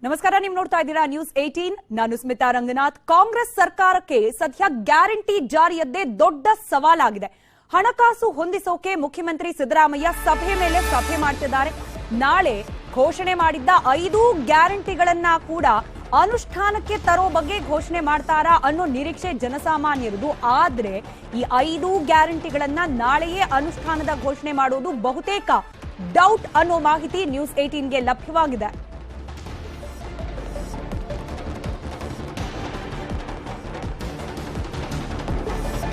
ನಮಸ್ಕಾರ, ನೀವು ನೋಡ್ತಾ ಇದ್ದೀರಾ ನ್ಯೂಸ್ 18. ನಾನು ಸ್ಮಿತಾ ರಂಗನಾಥ್. ಕಾಂಗ್ರೆಸ್ ಸರ್ಕಾರಕ್ಕೆ ಸದ್ಯ ಗ್ಯಾರಂಟಿ ಜಾರಿಯದ್ದೇ ದೊಡ್ಡ ಸವಾಲಾಗಿದೆ. ಹಣಕಾಸು ಹೊಂದಿಸೋಕೆ ಮುಖ್ಯಮಂತ್ರಿ ಸಿದ್ದರಾಮಯ್ಯ ಸಭೆ ಮೇಲೆ ಸಭೆ ಮಾಡ್ತಿದ್ದಾರೆ. ನಾಳೆ ಘೋಷಣೆ ಮಾಡಿದ್ದ 5 ಗ್ಯಾರಂಟಿಗಳನ್ನ ಕೂಡ ಅನುಷ್ಠಾನಕ್ಕೆ ತರೋ ಬಗ್ಗೆ ಘೋಷಣೆ ಮಾಡ್ತಾರಾ ಅನ್ನೋ ನಿರೀಕ್ಷೆ ಜನಸಾಮಾನ್ಯರದು. ಆದ್ರೆ ಈ 5 ಗ್ಯಾರಂಟಿಗಳನ್ನ ನಾಳೆಯೇ ಅನುಷ್ಠಾನದ ಘೋಷಣೆ ಮಾಡೋದು ಬಹುತೇಕ ಡೌಟ್ ಅನ್ನೋ ಮಾಹಿತಿ ನ್ಯೂಸ್ 18ಗೆ ಲಭ್ಯವಾಗಿದೆ.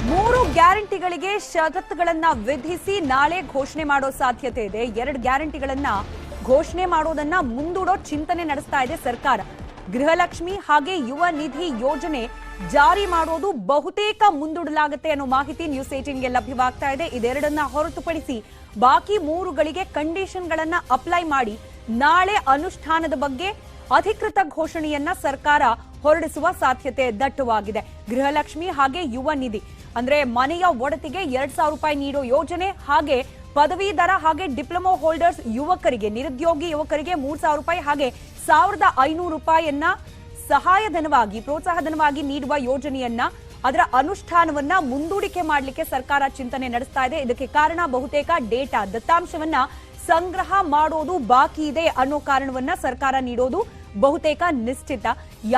ಮೂರು ಗ್ಯಾರಂಟಿಗಳಿಗೆ ಷರತ್ತುಗಳನ್ನ ವಿಧಿಸಿ ನಾಳೆ ಘೋಷಣೆ ಮಾಡೋ ಸಾಧ್ಯತೆ ಇದೆ. 2 ಗ್ಯಾರಂಟಿಗಳನ್ನ ಘೋಷಣೆ ಮಾಡೋದನ್ನ ಮುಂದೂಡೋ ಚಿಂತನೆ ನಡೆಸ್ತಾ ಇದೆ ಸರ್ಕಾರ. ಗೃಹಲಕ್ಷ್ಮಿ ಹಾಗೆ ಯುವ ನಿಧಿ ಯೋಜನೆ ಜಾರಿ ಮಾಡೋದು ಬಹುತೇಕ ಮುಂದೂಡಲಾಗುತ್ತೆ ಅನ್ನೋ ಮಾಹಿತಿ ನ್ಯೂಸ್ 18ಗೆ ಲಭ್ಯವಾಗ್ತಾ ಇದೆ. ಇದೆರಡನ್ನ ಹೊರತುಪಡಿಸಿ ಬಾಕಿ 3ಗಳಿಗೆ ಕಂಡೀಷನ್ಗಳನ್ನ ಅಪ್ಲೈ ಮಾಡಿ ನಾಳೆ ಅನುಷ್ಠಾನದ ಬಗ್ಗೆ ಅಧಿಕೃತ ಘೋಷಣೆಯನ್ನ ಸರ್ಕಾರ ಹೊರಡಿಸುವ ಸಾಧ್ಯತೆ ದಟ್ಟವಾಗಿದೆ. ಗೃಹಲಕ್ಷ್ಮಿ ಹಾಗೆ ಯುವ ನಿಧಿ ಅಂದ್ರೆ ಮನೆಯ ಒಡತಿಗೆ 2,000 ರೂಪಾಯಿ ನೀಡೋ ಯೋಜನೆ, ಹಾಗೆ ಪದವೀಧರ ಹಾಗೆ ಡಿಪ್ಲೊಮಾ ಹೋಲ್ಡರ್ಸ್ ಯುವಕರಿಗೆ, ನಿರುದ್ಯೋಗಿ ಯುವಕರಿಗೆ 3,000 ರೂಪಾಯಿ ಹಾಗೆ 1,500 ರೂಪಾಯಿಯನ್ನ ಸಹಾಯಧನವಾಗಿ ಪ್ರೋತ್ಸಾಹಧನವಾಗಿ ನೀಡುವ ಯೋಜನೆಯನ್ನ ಅದರ ಅನುಷ್ಠಾನವನ್ನ ಮುಂದೂಡಿಕೆ ಮಾಡಲಿಕ್ಕೆ ಸರ್ಕಾರ ಚಿಂತನೆ ನಡೆಸ್ತಾ ಇದೆ. ಇದಕ್ಕೆ ಕಾರಣ ಬಹುತೇಕ ಡೇಟಾ ದತ್ತಾಂಶವನ್ನ ಸಂಗ್ರಹ ಮಾಡೋದು ಬಾಕಿ ಇದೆ ಅನ್ನೋ ಕಾರಣವನ್ನ ಸರ್ಕಾರ ನೀಡೋದು ಬಹುತೇಕ ನಿಶ್ಚಿತ.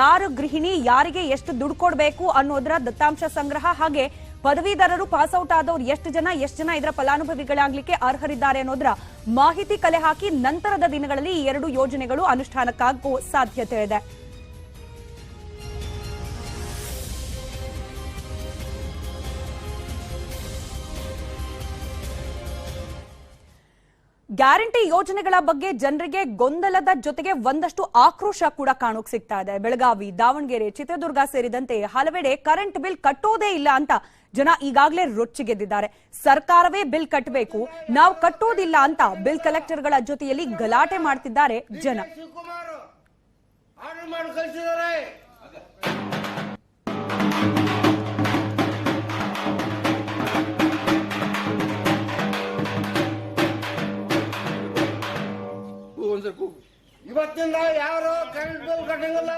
ಯಾರು ಗೃಹಿಣಿ, ಯಾರಿಗೆ ಎಷ್ಟು ದುಡ್ಡು ಕೊಡಬೇಕು ಅನ್ನೋದರ ದತ್ತಾಂಶ ಸಂಗ್ರಹ, ಹಾಗೆ ಪದವೀಧರರು ಪಾಸ್ಔಟ್ ಆದವರು ಎಷ್ಟು ಜನ ಇದರ ಫಲಾನುಭವಿಗಳಾಗ್ಲಿಕ್ಕೆ ಅರ್ಹರಿದ್ದಾರೆ ಅನ್ನೋದರ ಮಾಹಿತಿ ಕಲೆ ಹಾಕಿ ನಂತರದ ದಿನಗಳಲ್ಲಿ ಈ 2 ಯೋಜನೆಗಳು ಅನುಷ್ಠಾನಕ್ಕಾಗುವ ಸಾಧ್ಯತೆ ಇದೆ. ಗ್ಯಾರಂಟಿ ಯೋಜನೆಗಳ ಬಗ್ಗೆ ಜನರಿಗೆ ಗೊಂದಲದ ಜೊತೆಗೆ ಒಂದಷ್ಟು ಆಕ್ರೋಶ ಕೂಡ ಕಾಣೋಕ್ ಸಿಗ್ತಾ ಇದೆ. ಬೆಳಗಾವಿ, ದಾವಣಗೆರೆ, ಚಿತ್ರದುರ್ಗ ಸೇರಿದಂತೆ ಹಲವೆಡೆ ಕರೆಂಟ್ ಬಿಲ್ ಕಟ್ಟೋದೇ ಇಲ್ಲ ಅಂತ ಜನ ಈಗಾಗಲೇ ರೊಚ್ಚಿಗೆದ್ದಿದ್ದಾರೆ. ಸರ್ಕಾರವೇ ಬಿಲ್ ಕಟ್ಟಬೇಕು, ನಾವು ಕಟ್ಟೋದಿಲ್ಲ ಅಂತ ಬಿಲ್ ಕಲೆಕ್ಟರ್ಗಳ ಜೊತೆಯಲ್ಲಿ ಗಲಾಟೆ ಮಾಡ್ತಿದ್ದಾರೆ ಜನ. ಇವತ್ತಿಂದ ಯಾರು ಕರೆಂಟ್ ಬಿಲ್ ಕಟ್ಟಂಗಿಲ್ಲ.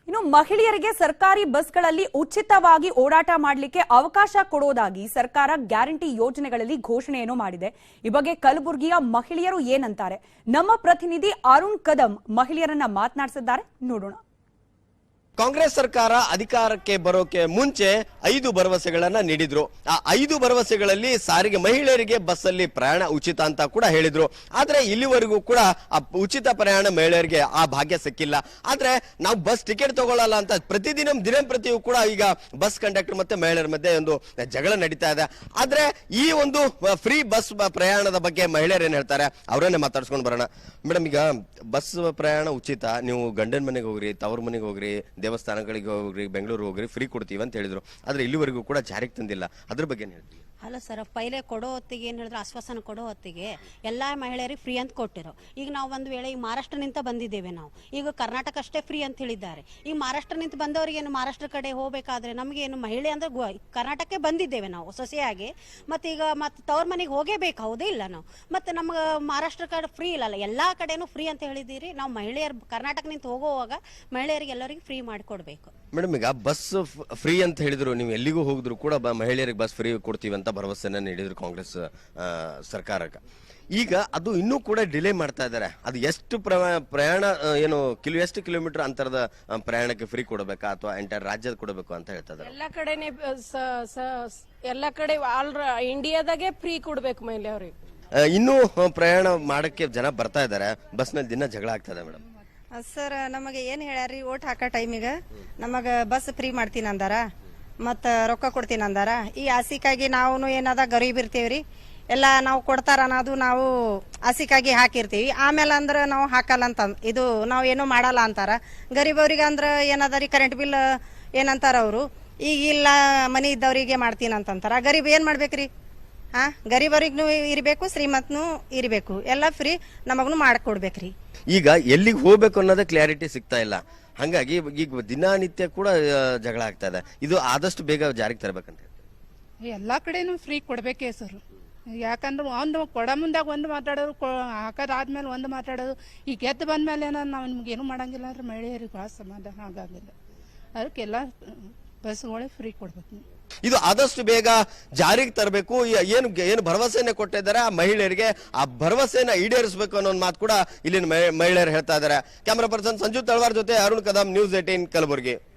ಇನ್ನು ಮಹಿಳೆಯರಿಗೆ ಸರ್ಕಾರಿ ಬಸ್ಗಳಲ್ಲಿ ಉಚಿತವಾಗಿ ಓಡಾಟ ಮಾಡಲಿಕ್ಕೆ ಅವಕಾಶ ಕೊಡೋದಾಗಿ ಸರ್ಕಾರ ಗ್ಯಾರಂಟಿ ಯೋಜನೆಗಳಲ್ಲಿ ಘೋಷಣೆಯನ್ನು ಮಾಡಿದೆ. ಈ ಬಗ್ಗೆ ಕಲಬುರಗಿಯ ಮಹಿಳೆಯರು ಏನಂತಾರೆ, ನಮ್ಮ ಪ್ರತಿನಿಧಿ ಅರುಣ್ ಕದಂ ಮಹಿಳೆಯರನ್ನ ಮಾತನಾಡಿಸಿದ್ದಾರೆ, ನೋಡೋಣ. ಕಾಂಗ್ರೆಸ್ ಸರ್ಕಾರ ಅಧಿಕಾರಕ್ಕೆ ಬರೋಕೆ ಮುಂಚೆ 5 ಭರವಸೆಗಳನ್ನ ನೀಡಿದ್ರು. ಆ 5 ಭರವಸೆಗಳಲ್ಲಿ ಸಾರಿಗೆ ಮಹಿಳೆಯರಿಗೆ ಬಸ್ಸಲ್ಲಿ ಪ್ರಯಾಣ ಉಚಿತ ಅಂತ ಕೂಡ ಹೇಳಿದ್ರು. ಆದ್ರೆ ಇಲ್ಲಿವರೆಗೂ ಕೂಡ ಆ ಉಚಿತ ಪ್ರಯಾಣ ಮಹಿಳೆಯರಿಗೆ ಆ ಭಾಗ್ಯ ಸಿಕ್ಕಿಲ್ಲ. ಆದ್ರೆ ನಾವು ಬಸ್ ಟಿಕೆಟ್ ತಗೊಳ್ಳಲ್ಲ ಅಂತ ದಿನಂಪ್ರತಿಯೂ ಕೂಡ ಈಗ ಬಸ್ ಕಂಡಕ್ಟರ್ ಮತ್ತೆ ಮಹಿಳೆಯರ ಮಧ್ಯೆ ಒಂದು ಜಗಳ ನಡೀತಾ ಇದೆ. ಆದ್ರೆ ಈ ಒಂದು ಫ್ರೀ ಬಸ್ ಪ್ರಯಾಣದ ಬಗ್ಗೆ ಮಹಿಳೆಯರು ಏನ್ ಹೇಳ್ತಾರೆ ಅವರನ್ನೇ ಮಾತಾಡ್ಸ್ಕೊಂಡು ಬರೋಣ. ಮೇಡಮ್, ಈಗ ಬಸ್ ಪ್ರಯಾಣ ಉಚಿತ, ನೀವು ಗಂಡನ ಮನೆಗೆ ಹೋಗ್ರಿ, ತವ್ರ ಮನೆಗೆ ಹೋಗ್ರಿ, ದೇವಸ್ಥಾನಗಳಿಗೆ ಹೋಗ್ರಿ, ಬೆಂಗಳೂರು ಹೋಗ್ರಿ, ಫ್ರೀ ಕೊಡ್ತೀವಿ ಅಂತ ಹೇಳಿದ್ರು. ಆದ್ರೆ ಇಲ್ಲಿವರೆಗೂ ಕೂಡ ಜಾರಿಗೆ ತಂದಿಲ್ಲ. ಅದ್ರ ಬಗ್ಗೆ ಏನ್ ಹೇಳ್ತೀವಿ? ಅಲ್ಲ ಸರ್, ಪೈಲೆ ಕೊಡೋ ಹೊತ್ತಿಗೆ ಏನು ಹೇಳಿದ್ರು, ಆಶ್ವಾಸನ ಕೊಡೋ ಹೊತ್ತಿಗೆ ಎಲ್ಲ ಮಹಿಳೆಯರಿಗೆ ಫ್ರೀ ಅಂತ ಕೊಟ್ಟಿರೋ. ಈಗ ನಾವು ಒಂದು ವೇಳೆ ಈಗ ಮಹಾರಾಷ್ಟ್ರನಿಂದ ಬಂದಿದ್ದೇವೆ, ನಾವು ಈಗ ಕರ್ನಾಟಕ ಅಷ್ಟೇ ಫ್ರೀ ಅಂತ ಹೇಳಿದ್ದಾರೆ. ಈಗ ಮಹಾರಾಷ್ಟ್ರನಿಂದ ಬಂದವರಿಗೆ ಏನು ಮಹಾರಾಷ್ಟ್ರ ಕಡೆ ಹೋಗಬೇಕಾದ್ರೆ ನಮಗೆ ಏನು ಮಹಿಳೆ ಅಂದ್ರೆ ಕರ್ನಾಟಕಕ್ಕೆ ಬಂದಿದ್ದೇವೆ ನಾವು ಸೊಸೆಯಾಗಿ, ಮತ್ತೆ ಈಗ ಮತ್ತೆ ತವ್ರ ಮನೆಗೆ ಹೋಗೇಬೇಕು, ಹೌದೇ ಇಲ್ಲ ನಾವು, ಮತ್ತೆ ನಮ್ಗೆ ಮಹಾರಾಷ್ಟ್ರ ಕಡೆ ಫ್ರೀ ಇಲ್ಲಲ್ಲ, ಎಲ್ಲಾ ಕಡೆನೂ ಫ್ರೀ ಅಂತ ಹೇಳಿದಿರಿ. ನಾವು ಮಹಿಳೆಯರು ಕರ್ನಾಟಕನಿಂದ ಹೋಗುವಾಗ ಮಹಿಳೆಯರಿಗೆ ಎಲ್ಲರಿಗೂ ಫ್ರೀ ಮಾಡಿಕೊಡ್ಬೇಕು. ಮೇಡಮ್, ಈಗ ಬಸ್ ಫ್ರೀ ಅಂತ ಹೇಳಿದ್ರು, ನೀವು ಎಲ್ಲಿಗೂ ಹೋಗಿದ್ರು ಕೂಡ ಮಹಿಳೆಯರಿಗೆ ಬಸ್ ಫ್ರೀ ಕೊಡ್ತೀವಿ ಅಂತ ಭರವಸೆನ ನೀಡಿದ್ರು ಕಾಂಗ್ರೆಸ್ ಸರ್ಕಾರಕ್ಕೆ. ಈಗ ಅದು ಇನ್ನೂ ಕೂಡ ಡಿಲೇ ಮಾಡ್ತಾ ಇದ್ದಾರೆ. ಅದು ಎಷ್ಟು ಪ್ರಯಾಣ ಏನು ಎಷ್ಟು ಕಿಲೋಮೀಟರ್ ಅಂತರದ ಪ್ರಯಾಣಕ್ಕೆ ಫ್ರೀ ಕೊಡಬೇಕಾ ಅಥವಾ ಎಂಟೈರ್ ರಾಜ್ಯದ ಕೊಡಬೇಕು ಅಂತ ಹೇಳ್ತಾ ಇದ್ದಾರೆ. ಎಲ್ಲ ಕಡೆ ಆಲ್ ಇಂಡಿಯಾದಾಗೆ ಫ್ರೀ ಕೊಡ್ಬೇಕು ಮಹಿಳೆಯವ್ರಿಗೆ. ಇನ್ನೂ ಪ್ರಯಾಣ ಮಾಡಕ್ಕೆ ಜನ ಬರ್ತಾ ಇದ್ದಾರೆ, ಬಸ್ ನಲ್ಲಿ ದಿನ ಜಗಳ ಆಗ್ತದೆ. ಮೇಡಮ್ ಸರ್, ನಮಗೆ ಏನ್ ಹೇಳ್ಯಾರಿ, ಓಟ್ ಹಾಕೋ ಟೈಮಿಗೆ ನಮಗ ಬಸ್ ಫ್ರೀ ಮಾಡ್ತೀನಿ ಅಂದಾರ, ಮತ್ತ ರೊಕ್ಕ ಕೊಡ್ತೀನಿ ಅಂದಾರ. ಈ ಆಸಿಕಾಗಿ ನಾವು ಏನದ ಗರೀಬ್ ಇರ್ತೀವ್ರಿ, ಎಲ್ಲ ನಾವು ಕೊಡ್ತಾರ ಅನ್ನೋದು ನಾವು ಆಸಿಕಾಗಿ ಹಾಕಿರ್ತೀವಿ. ಆಮೇಲೆ ಅಂದ್ರ ನಾವು ಹಾಕಲ್ಲ ಅಂತ ಇದು ನಾವು ಏನೋ ಮಾಡಲ್ಲ ಅಂತಾರ. ಗರೀಬವ್ರಿಗೆ ಅಂದ್ರ ಏನದ ರೀ ಕರೆಂಟ್ ಬಿಲ್ ಏನಂತಾರ ಅವರು, ಈಗ ಇಲ್ಲ ಮನಿ ಇದ್ದವ್ರಿಗೆ ಮಾಡ್ತೀನಿ ಅಂತಂತಾರ. ಗರೀಬ್ ಏನ್ ಮಾಡ್ಬೇಕ್ರಿ? ಗರೀಬರಿಗೂ ಇರಬೇಕು, ಶ್ರೀಮಂತನು ಇರಬೇಕು, ಎಲ್ಲ ಫ್ರೀ ನಮಗೂ ಮಾಡ್ಕೊಡ್ಬೇಕ್ರಿ. ಈಗ ಎಲ್ಲಿಗೆ ಹೋಗ್ಬೇಕು ಅನ್ನೋದೇ ಕ್ಲಾರಿಟಿ ಸಿಗ್ತಾ ಇಲ್ಲ. ಹಂಗಾಗಿ ಈಗ ದಿನನಿತ್ಯ ಕೂಡ ಜಗಳ ಆಗ್ತಾ ಇದೆ. ಇದು ಆದಷ್ಟು ಬೇಗ ಜಾರಿಗೆ ತರಬೇಕಂತ ಎಲ್ಲಾ ಕಡೆನೂ ಫ್ರೀ ಕೊಡ್ಬೇಕೇ ಸರ್. ಯಾಕಂದ್ರೆ ಒಂದು ಕೊಡ ಮುಂದಾಗ ಒಂದು ಮಾತಾಡೋದು ಹಾಕೋದಾದ್ಮೇಲೆ ಒಂದು ಮಾತಾಡೋದು ಈ ಗೆದ್ದು ಬಂದ್ಮೇಲೆ ಏನೋ ನಾವು ನಿಮ್ಗೆ ಏನು ಮಾಡಂಗಿಲ್ಲ ಅಂದ್ರೆ ಮಹಿಳೆಯರಿಗೆ ಭಾಳ ಸಮಾಧಾನ ಆಗೋದಿಲ್ಲ. ಅದಕ್ಕೆಲ್ಲ ಬಸ್ಗಳಿಗೆ ಫ್ರೀ ಕೊಡ್ಬೇಕು. ಇದು ಆದಷ್ಟು ಬೇಗ ಜಾರಿಗೆ ತರಬೇಕು. ಏನು ಭರವಸೆಯನ್ನ ಕೊಟ್ಟಿದ್ದಾರೆ ಆ ಮಹಿಳೆಯರಿಗೆ, ಆ ಭರವಸೆಯನ್ನ ಈಡೇರಿಸಬೇಕು ಅನ್ನೋ ಒಂದು ಮಾತು ಕೂಡ ಇಲ್ಲಿನ ಮಹಿಳೆಯರು ಹೇಳ್ತಾ ಇದ್ದಾರೆ. ಕ್ಯಾಮರಾ ಪರ್ಸನ್ ಸಂಜು ತಳವಾರ್ ಜೊತೆ ಅರುಣ್ ಕದಂ, ನ್ಯೂಸ್ 18 ಕಲಬುರಗಿ.